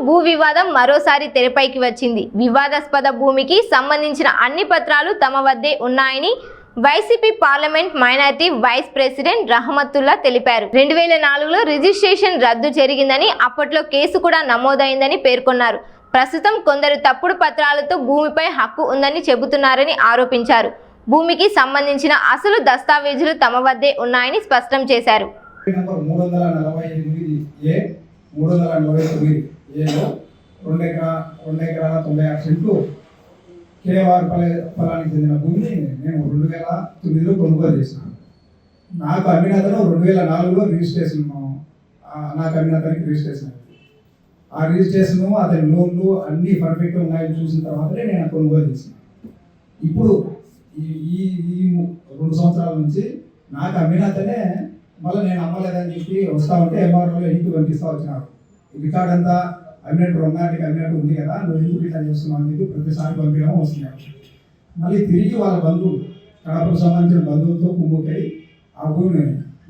భూ వివాదం మరోసారి తెరపైకి వచ్చింది. వివాదాస్పద భూమికి సంబంధించిన అన్ని పత్రాలు తమ వద్దే ఉన్నాయని YCP parliament minority vice president Rahamatullah తెలిపారు. 2004లో రిజిస్ట్రేషన్ రద్దు జరిగిందని, అప్పట్లో కేసు కూడా నమోదైందని పేర్కొన్నారు. ప్రస్తుతం కొందరు తప్పుడు పత్రాలతో భూమిపై హక్కు ఉందని చెబుతున్నారని ఆరోపించారు. భూమికి సంబంధించిన అసలు దస్తావేజులు తమ వద్దే ఉన్నాయని స్పష్టం చేశారు. 2 ఎకరాల 96 సెంట్లు కేఆర్ పొలానికి చెందిన భూమిని నేను 2009లో కొనుగోలు చేసినాను. నాకు అమ్మినతను 2004లో రిజిస్ట్రేషన్, నాకు అమ్మినతనికి రిజిస్ట్రేషన్ అయింది. ఆ రిజిస్ట్రేషను అతని లోన్లు అన్నీ పర్ఫెక్ట్గా ఉన్నాయని చూసిన తర్వాతనే నేను కొనుగోలు చేసినాను. ఇప్పుడు ఈ 2 సంవత్సరాల నుంచి నాకు అమ్మినతనే మళ్ళీ నేను అమ్మలేదని చెప్పి వస్తా ఉంటే ఎంఆర్ఓలో ఇంటికి పంపిస్తూ వచ్చినారు. రికార్డ్ అంతా అమ్మినట్టు రంగానికి అమ్మినట్టు ఉంది కదా, నువ్వు ఎందుకు ఇట్లా చేస్తున్నావు అని చెప్పి ప్రతిసారి పంపించడం వస్తున్నాడు. మళ్ళీ తిరిగి వాళ్ళ బంధువులు, కడపకు సంబంధించిన బంధువులతో కుమ్ముకై ఆ భూమిని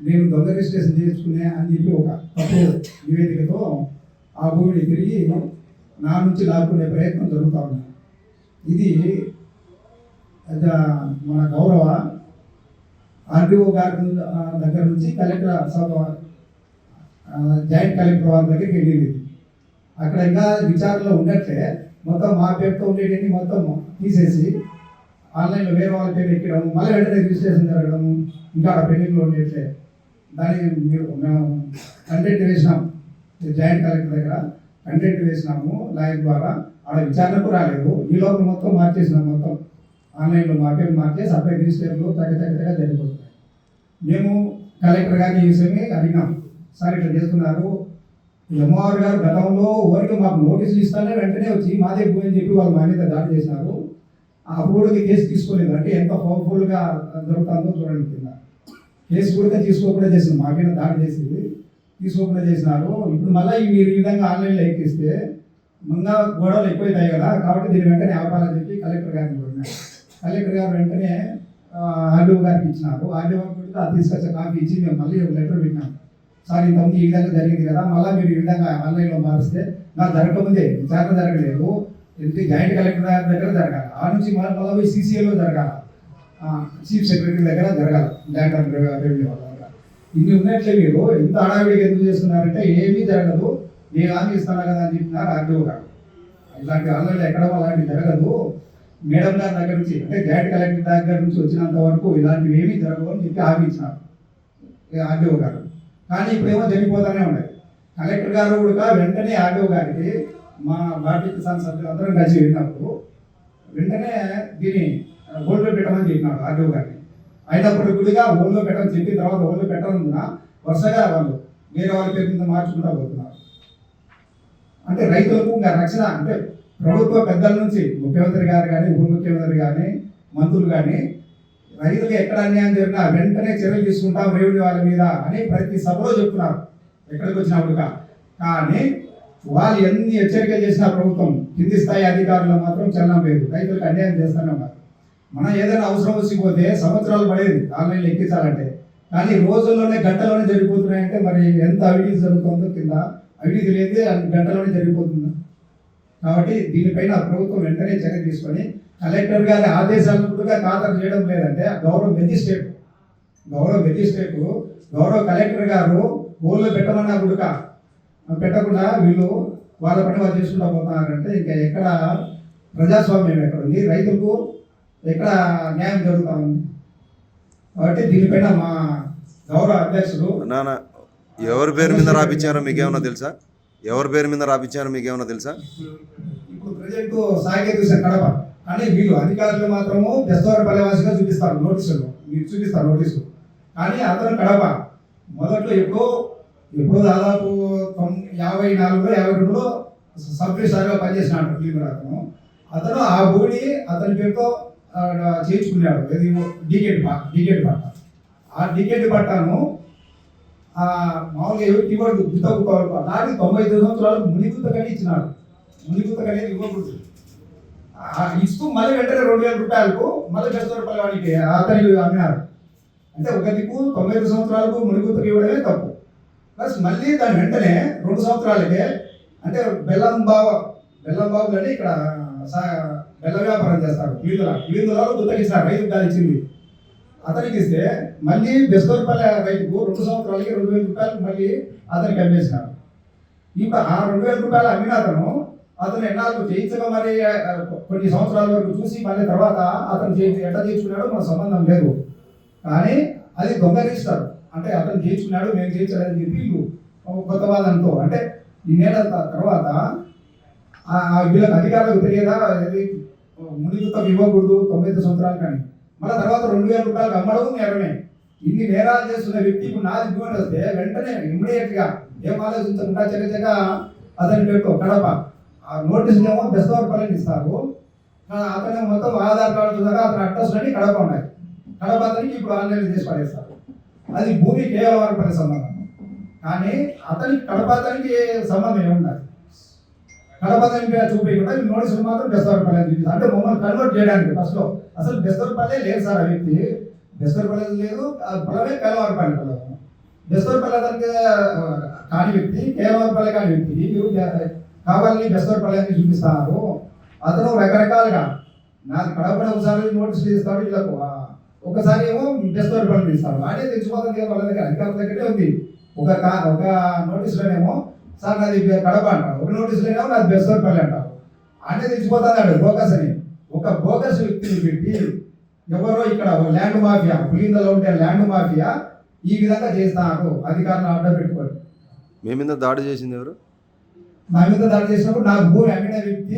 నేను దొంగ రిజిస్ట్రేషన్ చేసుకునే అని చెప్పి ఒక తప్పు నివేదికతో ఆ భూమిని తిరిగి నా నుంచి లాక్కునే ప్రయత్నం జరుగుతూ ఉంది. ఇది మన గౌరవ ఆర్డీఓ గారి దగ్గర నుంచి కలెక్టర్ జాయింట్ కలెక్టర్ వారి దగ్గరికి వెళ్ళింది. అక్కడ ఇంకా విచారణలో ఉన్నట్లే మొత్తం మా పేరుతో ఉండేటివన్నీ మొత్తం తీసేసి ఆన్లైన్లో వేరే వాళ్ళ పేరు ఎక్కడం, మళ్ళీ వెంటనే రిజిస్ట్రేషన్ జరగడము, ఇంకా పెండింగ్లో ఉండేట్లే. దానికి మేము కంటెంట్ వేసినాం, జాయింట్ కలెక్టర్ దగ్గర కంటెంట్ వేసినాము లాయర్ ద్వారా. ఆడ విచారణకు రాలేదు. ఈ లోపల మొత్తం మార్చేసినాం, మొత్తం ఆన్లైన్లో మా పేరు మార్చేసి అప్పుడే రిజిస్టర్లు తగ్గ జరిగిపోతున్నాయి. మేము కలెక్టర్ గారిని ఈ విషయమే అడిగినాం, సార్ ఇట్లా చేస్తున్నారు. ఎంఆర్ గారు గతంలో ఊరికి మాకు నోటీసులు ఇస్తానే వెంటనే వచ్చి మాదే పోయని చెప్పి వాళ్ళు మా మీద దాడి చేసినారు. అప్పుడు కేసు తీసుకోలేదు. అంటే ఎంత పవర్ఫుల్గా జరుగుతుందో చూడండి. కింద కేసు కూడా తీసుకోకుండా చేసింది, మా మీద దాడి చేసింది, తీసుకోకుండా చేసినారు. ఇప్పుడు మళ్ళీ మీరు ఈ విధంగా ఆన్లైన్లో ఎక్కిస్తే ముందు గొడవలు ఎక్కువైతాయి కదా, కాబట్టి దీన్ని వెంటనే ఆపాలని చెప్పి కలెక్టర్ గారిని కోరినారు. కలెక్టర్ గారు వెంటనే ఆర్డీఓ గారికి ఇచ్చినారు. ఆర్డీఓ గారికి అది తీసుకొచ్చే కాపీ ఇచ్చి మేము మళ్ళీ ఒక లెటర్ పెట్టినాము. సార్ ఇంతకుముందు ఈ విధంగా జరిగింది కదా, మళ్ళీ మీరు ఈ విధంగా ఆన్లైన్లో మారిస్తే నాకు జరగకముందే విచారణ జరగలేదు, ఎందుకంటే జాయింట్ కలెక్టర్ దగ్గర జరగాలి, ఆ నుంచి మళ్ళీ సీసీఏలో జరగాలి, చీఫ్ సెక్రటరీ దగ్గర జరగాలి, ల్యాండ్ అండ్ రెవెన్యూ వాళ్ళ దగ్గర. ఇన్ని ఉన్నట్లే మీరు ఇంత హడావిడిగా ఎందుకు చేస్తున్నారంటే ఏమీ జరగదు, నేను హామీ ఇస్తాను కదా అని చెప్పినారు ఆర్డీఓ గారు. ఇలాంటి ఆన్లైన్లో ఎక్కడ అలాంటివి జరగదు, మేడం గారి దగ్గర నుంచి అంటే జాయింట్ కలెక్టర్ దగ్గర నుంచి వచ్చినంత వరకు ఇలాంటివి ఏమీ జరగవు అని చెప్పి హామీ ఇచ్చినారు ఆర్డీఓ గారు. కానీ ఇప్పుడేమో జరిగిపోతూనే ఉన్నాయి. కలెక్టర్ గారు కూడా వెంటనే ఆర్డీఓ గారికి మా భారతీయ కిసాన్ సభ్యులు అందరం కలిసి వెళ్ళినప్పుడు వెంటనే దీన్ని హోల్డ్లో పెట్టమని చెప్పినాడు ఆర్డీఓ గారిని. అయినప్పుడు గుడిగా హోల్డ్లో పెట్టమని చెప్పిన తర్వాత హోల్డ్లో పెట్టాలనుకున్నా వరుసగా వాళ్ళు వేరే వాళ్ళ పేరు మీద మార్చుకుంటూ పోతున్నారు. అంటే రైతులకు ఇంకా రక్షణ అంటే ప్రభుత్వ పెద్దల నుంచి ముఖ్యమంత్రి గారు కానీ, ఉప ముఖ్యమంత్రి కానీ, మంత్రులు కానీ రైతులకు ఎక్కడ అన్యాయం జరిగినా వెంటనే చర్యలు తీసుకుంటాం రెవెన్యూ వాళ్ళ మీద అని ప్రతి సభలో చెప్తున్నారు ఎక్కడికి వచ్చినప్పుడుగా. కానీ వాళ్ళు ఎన్ని హెచ్చరికలు చేసినా ప్రభుత్వం కింది స్థాయి అధికారులు మాత్రం చలనం లేదు, రైతులకు అన్యాయం చేస్తూనే ఉన్నారు. మనం ఏదైనా అవసరం వచ్చిపోతే సంవత్సరాలు పడేది ఆన్లైన్లో ఎక్కించాలంటే, కానీ రోజుల్లోనే గంటలోనే జరిగిపోతున్నాయంటే మరి ఎంత అవినీతి జరుగుతుందో కింద అవినీతి లేదే గంటలోనే జరిగిపోతుందా. కాబట్టి దీనిపైన ప్రభుత్వం వెంటనే చర్య తీసుకొని కలెక్టర్ గారి ఆదేశాలను కూడా ఖాతరు చేయడం లేదంటే గౌరవ మెజిస్ట్రేట్ గౌరవ కలెక్టర్ గారు ఊళ్ళో పెట్టమన్నా కూడా పెట్టకుండా వీళ్ళు వాళ్ళ పని వాళ్ళు చేసుకుంటూ పోతున్నారంటే ఇంకా ఎక్కడ ప్రజాస్వామ్యం ఎక్కడ ఉంది, రైతులకు ఎక్కడ న్యాయం జరుగుతూ ఉంది. కాబట్టి దీనిపైన మా గౌరవ అధ్యక్షుడు ఎవరి పేరు మీద రాపించారో మీకేమన్నా తెలుసా? ఎవరి పేరు మీద రాపించారో మీకేమన్నా తెలుసా? ఇప్పుడు ప్రజెంట్ సాగేతు కడప, కానీ వీళ్ళు అధికారులు మాత్రము బెస్తవారిపల్లెవాసిగా చూపిస్తారు నోటీసులు, మీరు చూపిస్తారు నోటీసు. కానీ అతను కడప మొదట్లో ఎప్పుడో దాదాపు 54లో 52లో సబ్ రిజిస్ట్రార్గా పనిచేసినాడు క్లీనర్ అతను ఆ భూమిని అతని పేరుతో చేయించుకున్నాడు. ఇది డికెట్ పట్ట. ఆ డికెట్ పట్టాను మామూలుగా ఎవరికి ఇవ్వడు, గుత్తకు నాటి 99 సంవత్సరాలు మునిగుత్తకని ఇచ్చినాడు. మునిగుత్తకు అనేది ఇవ్వకూడదు. ఇస్తూ మళ్ళీ వెంటనే 2000 రూపాయలకు మళ్ళీ బెస్తవారిపల్లి వాడికి అతనికి అమ్మినారు. అంటే ఒక దిక్కు 95 సంవత్సరాలకు మునిగుత్తకు ఇవ్వడమే తప్పు. ప్లస్ మళ్ళీ దాని వెంటనే 2 సంవత్సరాలకే అంటే బెల్లం బాబు అని ఇక్కడ బెల్ల వ్యాపారం చేస్తారు. క్లీందులో గుత్తకిస్తారు, రైతుకు కాదు ఇచ్చింది. అతనికి ఇస్తే మళ్ళీ బెస్తూరుపల్లి రైతుకు 2 సంవత్సరాలకి 2,000 రూపాయలు మళ్ళీ అతనికి అమ్మేసినారు. ఇప్పుడు ఆ 2,000 రూపాయలు అమ్మిన అతను ఎన్నాళ్ళు చేయించగా మరి కొన్ని సంవత్సరాల వరకు చూసి మళ్ళీ తర్వాత అతను ఎట్లా చేయించుకున్నాడో మన సంబంధం లేదు. కానీ అది దొంగ రిజిస్టర్, అంటే అతను చేయించుకున్నాడు మేము చేయించలేదని చెప్పి వీళ్ళు కొత్త వాదనతో, అంటే ఈ నెల తర్వాత వీళ్ళకి అధికారులకు తెలియదా మునిగుతం ఇవ్వకూడదు 99 సంవత్సరాలు కానీ మళ్ళీ తర్వాత 2,000 రూపాయలకు అమ్మడం నేరమే. ఇన్ని నేరాలు చేస్తున్న వ్యక్తి ఇప్పుడు నాది ఇవ్వండి వస్తే వెంటనే ఇమ్మీడియట్ గా ఏం ఆలోచించకుండా చక్కగా అతని పెట్టు కడప ఆ నోటీసులు ఏమో బెస్తవరపల్లిని ఇస్తారు. అతను మొత్తం ఆధార్ కార్డు ద్వారా అతని అడ్రస్ అన్ని కడప ఉన్నాయి. కడప అతనికి ఇప్పుడు ఆన్లైన్ చేసి పడేస్తారు. అది భూమి కేవలవరపల్లి సంబంధం. కానీ అతనికి కడప అతనికి సంబంధం ఏముండాలి? కడప అతనికి చూపించకుండా నోటీసులు మాత్రం బెస్తవరపల్లి అని చూపిస్తారు. అంటే మమ్మల్ని కన్వర్ట్ చేయడానికి ఫస్ట్ లో అసలు బెస్తవరపల్లి లేదు సార్. ఆ వ్యక్తి బెస్తవరపల్లి లేదు, పొలమే కేవలవరపల్లి పొలం. బెస్తవరపల్లి అతనికి కాని వ్యక్తి, కేవలవరపల్లి కాని వ్యక్తికి మీరు కావాలని బెస్తవరపల్లి అని చూపిస్తున్నారు. అతను రకరకాలుగా నాకు కడపడ ఒకసారి నోటీసులు ఇస్తాడు, వీళ్ళకు ఒకసారి ఏమో బెస్తవరపల్లి ఇస్తారు. ఆయనే తెచ్చిపోతుంది వాళ్ళ దగ్గర అధికారుల దగ్గరే ఉంది. ఒక నోటీసులోనేమో సార్ నాది కడప అంటారు, ఒక నోటీసులోనేమో నాది బెస్తవరపల్లి అంటారు. ఆయనే తెచ్చిపోతాడు బోగస్ అని. ఒక బోగస్ వ్యక్తిని పెట్టి ఎవరో ఇక్కడ ల్యాండ్ మాఫియా, పులిందలో ఉంటే ల్యాండ్ మాఫియా ఈ విధంగా చేస్తున్నారు అధికారులను అడ్డం పెట్టుకొని. మీ మీద దాడి చేసింది ఎవరు? నా మీద దాడి చేసినప్పుడు నాకు భూమి అమ్మిన వ్యక్తి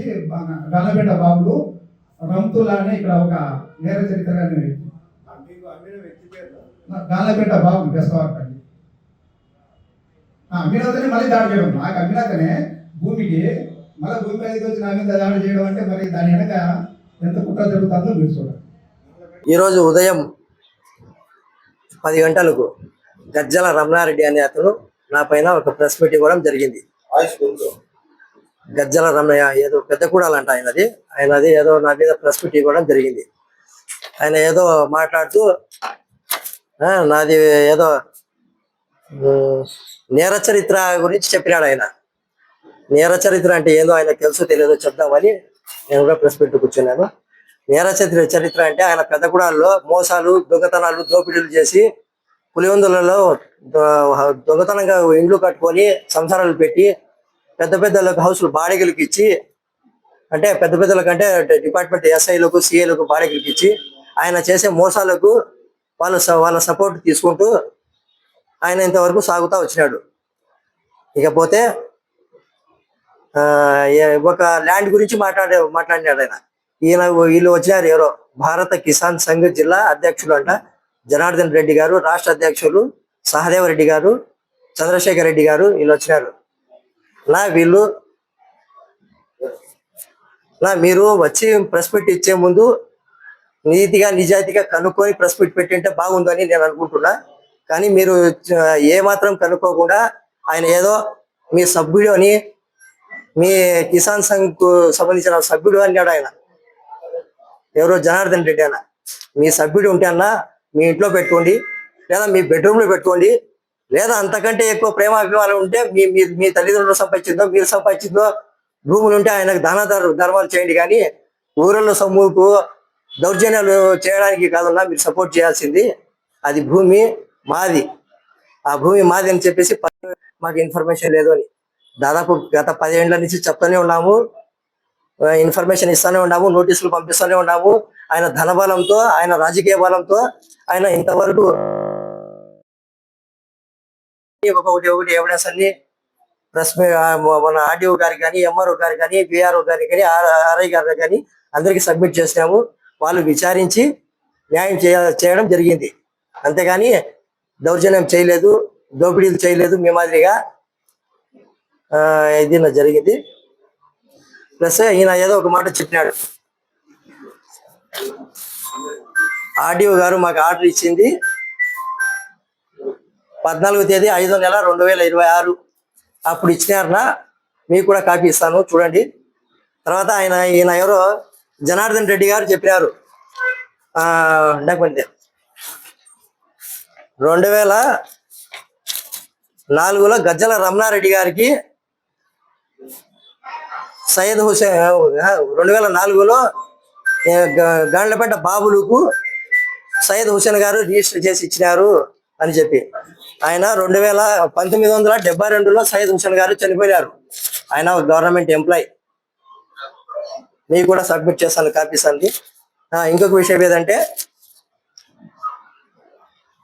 గల్లపేట బాబులు రంతులా అని ఇక్కడ ఒక నేర చరిత్ర వ్యక్తి. గల్లపేట బాబు బెస్తవరపల్లి అమ్మినతనే మళ్ళీ దాడి చేయడం. నాకు అమ్మినతనే భూమికి మళ్ళీ భూమి మీదకి వచ్చి నా మీద దాడి చేయడం అంటే మరి దాని వెనక ఎంత కుట్ర జరుగుతుందో మీరు చూడండి. ఈరోజు ఉదయం 10 గంటలకు గజ్జల రమణారెడ్డి అనే అతను నా పైన ఒక ప్రెస్ మీట్ ఇవ్వడం జరిగింది. గజ్జల రమణయ్య ఏదో పెద్ద కూడాలంట ఆయనది ఏదో నా మీద ప్రెస్ మీట్ ఇవ్వడం జరిగింది. ఆయన ఏదో మాట్లాడుతూ నాది ఏదో నేర చరిత్ర గురించి చెప్పినాడు. ఆయన నేర చరిత్ర అంటే ఏదో ఆయన తెలుసో తెలియదో చెప్దామని నేను కూడా ప్రెస్ మీట్ కూర్చున్నాను. నేర చరిత్ర అంటే ఆయన పెద్దగూడలో మోసాలు, దొంగతనాలు, దోపిడీలు చేసి పులివెందులలో దొంగతనంగా ఇండ్లు కట్టుకొని సంసారాలు పెట్టి పెద్ద పెద్దలకు హౌస్లు బాడిగలకు ఇచ్చి, అంటే పెద్ద పెద్దలకంటే డిపార్ట్మెంట్ ఎస్ఐలకు, సిఐలకు బాడిగలకు ఇచ్చి ఆయన చేసే మోసాలకు వాళ్ళ సపోర్ట్ తీసుకుంటూ ఆయన ఇంతవరకు సాగుతూ వచ్చినాడు. ఇకపోతే ఒక ల్యాండ్ గురించి మాట్లాడినాడు ఆయన. వీళ్ళు వచ్చినారు ఎవరో భారత కిసాన్ సంఘ్ జిల్లా అధ్యక్షులు అంట జనార్దన్ రెడ్డి గారు, రాష్ట్ర అధ్యక్షులు సహదేవ రెడ్డి గారు, చంద్రశేఖర్ రెడ్డి గారు వీళ్ళు వచ్చినారు. మీరు వచ్చి ప్రెస్ మీట్ ఇచ్చే ముందు నీతిగా నిజాయితీగా కనుక్కొని ప్రెస్ మీట్ పెట్టింటే బాగుందని నేను అనుకుంటున్నా. కానీ మీరు ఏమాత్రం కనుక్కోకుండా ఆయన ఏదో మీ సభ్యుడు అని, మీ కిసాన్ సంఘ్ సంబంధించిన సభ్యుడు అన్నాడు ఆయన. ఎవరో జనార్దన్ రెడ్డి అన్న. మీ సభ్యుడు ఉంటే అన్న మీ ఇంట్లో పెట్టుకోండి, లేదా మీ బెడ్రూమ్ లో పెట్టుకోండి, లేదా అంతకంటే ఎక్కువ ప్రేమ అభిమానం ఉంటే మీ తల్లిదండ్రులు సంపాదించిందో మీరు సంపాదించిందో భూములు ఉంటే ఆయనకు ధర్మాలు చేయండి. కానీ ఊరల్లో సొమ్ముకు దౌర్జన్యాలు చేయడానికి కాదన్నా మీరు సపోర్ట్ చేయాల్సింది. అది భూమి మాది, ఆ భూమి మాది అని చెప్పేసి మాకు ఇన్ఫర్మేషన్ లేదు అని దాదాపు గత 10 ఏళ్ల నుంచి చెప్తూనే ఉన్నాము, ఇన్ఫర్మేషన్ ఇస్తూనే ఉన్నాము, నోటీసులు పంపిస్తూనే ఉన్నాము. ఆయన ధనబలంతో, ఆయన రాజకీయ బలంతో ఆయన ఇంతవరకు ఒకటి ఎవిడెన్స్ అన్ని ప్రెస్ మన ఆర్డీఓ గారికి కానీ, ఎంఆర్ఓ గారికి కానీ, బిఆర్ఓ గారికి కానీ, ఆర్ఐ గారికి కానీ అందరికి సబ్మిట్ చేసినాము. వాళ్ళు విచారించి న్యాయం చేయడం జరిగింది. అంతేగాని దౌర్జన్యం చేయలేదు, దోపిడీలు చేయలేదు. మీ మాదిరిగా ఇది జరిగింది. ప్లస్ ఈయన ఏదో ఒక మాట చెప్పినాడు. ఆర్డీఓ గారు మాకు ఆర్డర్ ఇచ్చింది 14వ తేదీ 5వ నెల 2026 అప్పుడు ఇచ్చినారనా, మీకు కూడా కాపీ ఇస్తాను చూడండి. తర్వాత ఈయన ఎవరో జనార్దన్ రెడ్డి గారు చెప్పినారు. డాక్యుమెంట్ 2004లో గజ్జల రమణారెడ్డి గారికి సయ్యద్ హుసేన్ 2004లో గాండ్లపేట బాబులకు సయ్యద్ హుసేన్ గారు రిజిస్టర్ చేసి ఇచ్చినారు అని చెప్పి ఆయన 1972లో సయ్యద్ హుసేన్ గారు చనిపోయారు. ఆయన గవర్నమెంట్ ఎంప్లాయ్. మీకు కూడా సబ్మిట్ చేస్తాను కాపీస్ అంది. ఇంకొక విషయం ఏదంటే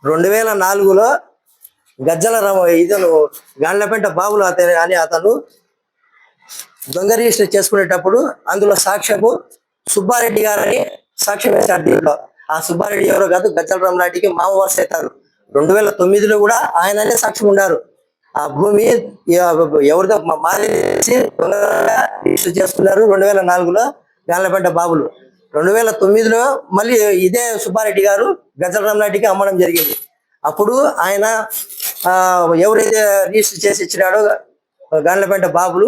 2004లో గజ్జల ఇతను గాండ్లపేట బాబులు అతను దొంగ రిజిస్టర్ చేసుకునేటప్పుడు అందులో సాక్ష్యము సుబ్బారెడ్డి గారని సాక్ష్యం వేశారు. దీంట్లో ఆ సుబ్బారెడ్డి ఎవరో కాదు, గజ్జల రామనాయుడికి మామ వరుస అవుతారు. 2009లో కూడా ఆయననే సాక్ష్యం ఉన్నారు. ఆ భూమి ఎవరిదో మాది రిజిస్టర్ చేసుకున్నారు 2004లో గాండ్లపేట బాబులు. 2009లో మళ్ళీ ఇదే సుబ్బారెడ్డి గారు గజ్జల రామనాయుడికి అమ్మడం జరిగింది. అప్పుడు ఆయన ఎవరైతే రిజిస్టర్ చేసి ఇచ్చినాడో గాండ్లపేట బాబులు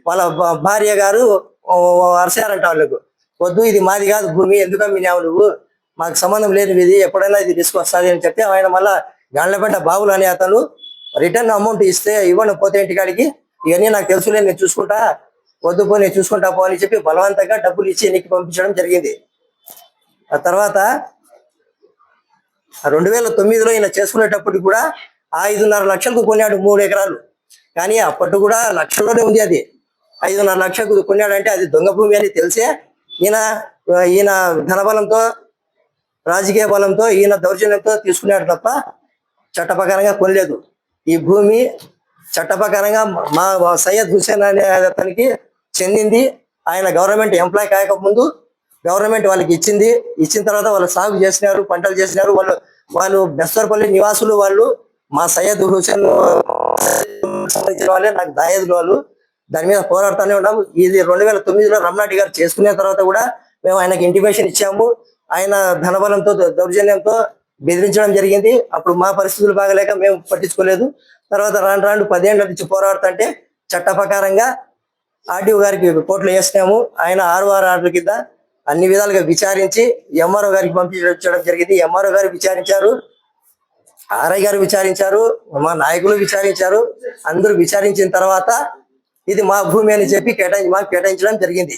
వాళ్ళ భార్య గారు అరసారంట వాళ్ళకు, వద్దు ఇది మాది కాదు భూమి, ఎందుకు అమ్మినావు నువ్వు, మాకు సంబంధం లేదు ఇది, ఎప్పుడైనా ఇది తీసుకొస్తుంది అని చెప్తే ఆయన మళ్ళా గాండ్లపేట బాబులు అనే అతను రిటర్న్ అమౌంట్ ఇస్తే ఇవ్వను పోతే ఇంటికాడికి, ఇవన్నీ నాకు తెలుసులే నేను చూసుకుంటా, వద్దు పో నేను చూసుకుంటా పో అని చెప్పి బలవంతంగా డబ్బులు ఇచ్చి ఎన్నికి పంపించడం జరిగింది. ఆ తర్వాత 2009లో ఈయన చేసుకునేటప్పుడు కూడా 5.5 లక్షలకు కొన్నాడు 3 ఎకరాలు. కానీ అప్పటి కూడా లక్షల్లోనే ఉంది. అది 5.5 లక్షలకు కొన్నాడంటే అది దొంగ భూమి అని తెలిసే ఈయన ధనబలంతో రాజకీయ బలంతో ఈయన దౌర్జన్యంతో తీసుకున్నాడు తప్ప చట్టప్రకారంగా కొనలేదు. ఈ భూమి చట్టప్రకారంగా మా సయ్యద్ హుసేన్ అనే అతనికి చెందింది. ఆయన గవర్నమెంట్ ఎంప్లాయ్ కాకముందు గవర్నమెంట్ వాళ్ళకి ఇచ్చింది. ఇచ్చిన తర్వాత వాళ్ళు సాగు చేసినారు, పంటలు చేసినారు. వాళ్ళు బెస్తర్పల్లి నివాసులు. వాళ్ళు మా సయ్యద్ హుసేన్ సంబంధించిన వాళ్ళే, నాకు దాయదులు వాళ్ళు. దాని మీద పోరాడుతూనే ఉన్నాము. ఇది 2009లో రమణారెడ్డి గారు చేసుకునే తర్వాత కూడా మేము ఆయనకి ఇంటిమేషన్ ఇచ్చాము. ఆయన ధనబలంతో దౌర్జన్యంతో బెదిరించడం జరిగింది. అప్పుడు మా పరిస్థితులు బాగలేక మేము పట్టించుకోలేదు. తర్వాత రాను 10 ఏళ్ల నుంచి పోరాడుతుంటే చట్ట ప్రకారంగా ఆర్డీఓ గారికి కోర్టులో వేసినాము. ఆయన 6 ఆర్డర్ల కింద అన్ని విధాలుగా విచారించి ఎంఆర్ఓ గారికి పంపించడం జరిగింది. ఎంఆర్ఓ గారు విచారించారు, ఆర్ఐ గారు విచారించారు, మా నాయకులు విచారించారు. అందరూ విచారించిన తర్వాత ఇది మా భూమి అని చెప్పి మాకు కేటాయించడం జరిగింది.